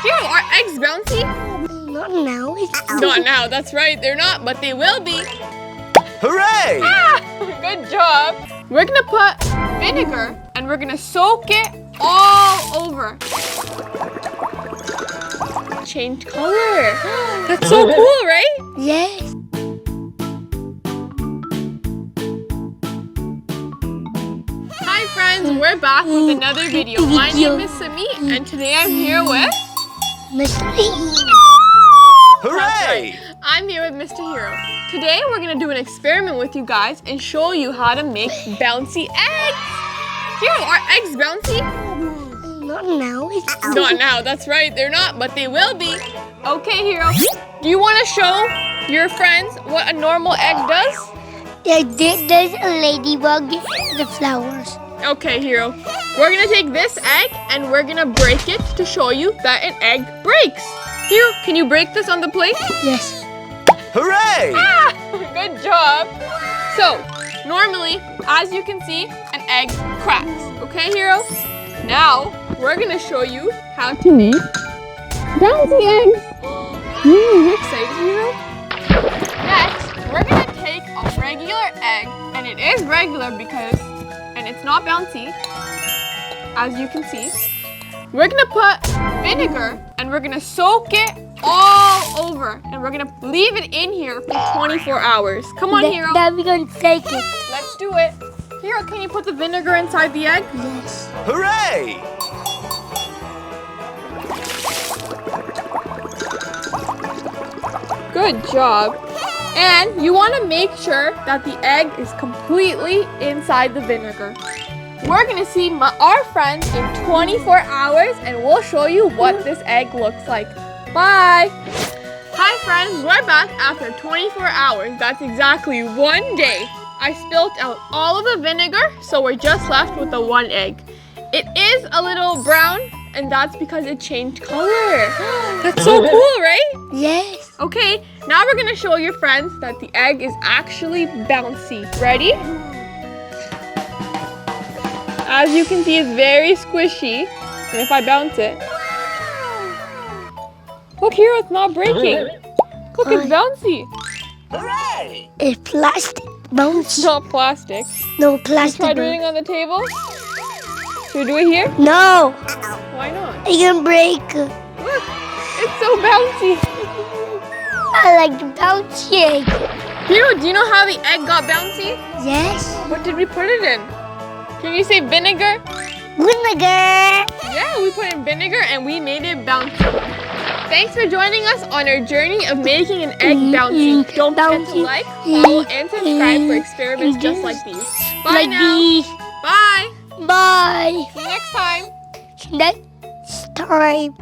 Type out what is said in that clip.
Hero, are eggs bouncy? Not now. Not now, that's right. They're not, but they will be. Hooray! Ah, good job. We're gonna put vinegar and we're gonna soak it all over. Change color. That's so cool, right? Yes. Hi friends, we're back with another video. My name is Sami and today I'm here with Mr. Hero. Hooray! I'm here with Mr. Hero. Today we're gonna do an experiment with you guys and show you how to make bouncy eggs. Hero, are eggs bouncy? Not now. Not now, that's right. They're not, but they will be. Okay, Hero. Do you want to show your friends what a normal egg does? There's a ladybug, the flowers. Okay, Hero. We're gonna take this egg and we're gonna break it to show you that an egg breaks. Hero, can you break this on the plate? Yes. Hooray! Ah, good job. So, normally, as you can see, an egg cracks. Okay, Hero? Now, we're gonna show you how to make bouncy eggs. You excited, Hero? Next, we're gonna take a regular egg, and it is regular and it's not bouncy, as you can see. We're gonna put vinegar, and we're gonna soak it all over, and we're gonna leave it in here for 24 hours. Come on, Hero. Then we're gonna take it. Let's do it. Hero, can you put the vinegar inside the egg? Yes. Hooray! Good job. And you want to make sure that the egg is completely inside the vinegar. We're going to see our friends in 24 hours and we'll show you what this egg looks like. Bye. Hi friends, we're back after 24 hours. That's exactly 1 day. I spilled out all of the vinegar, so we're just left with the one egg. It is a little brown, and that's because it changed color. That's so cool, right? Yes. Okay, now we're gonna show your friends that the egg is actually bouncy. Ready? As you can see, it's very squishy. And if I bounce it, look here, it's not breaking. Look, it's bouncy. Hooray! It's plastic. Bounce. It's not plastic. No Try plastic. doing it on the table? Should we do it here? No. Why not? It's gonna break. Look, it's so bouncy. I like the bouncy egg. Hero, do you know how the egg got bouncy? Yes. What did we put it in? Can you say vinegar? Vinegar. Yeah, we put in vinegar and we made it bouncy. Thanks for joining us on our journey of making an egg bouncy. Don't forget to like, follow, and subscribe for experiments just like these. Bye Like now. these. Bye. Bye. See you next time. Next time.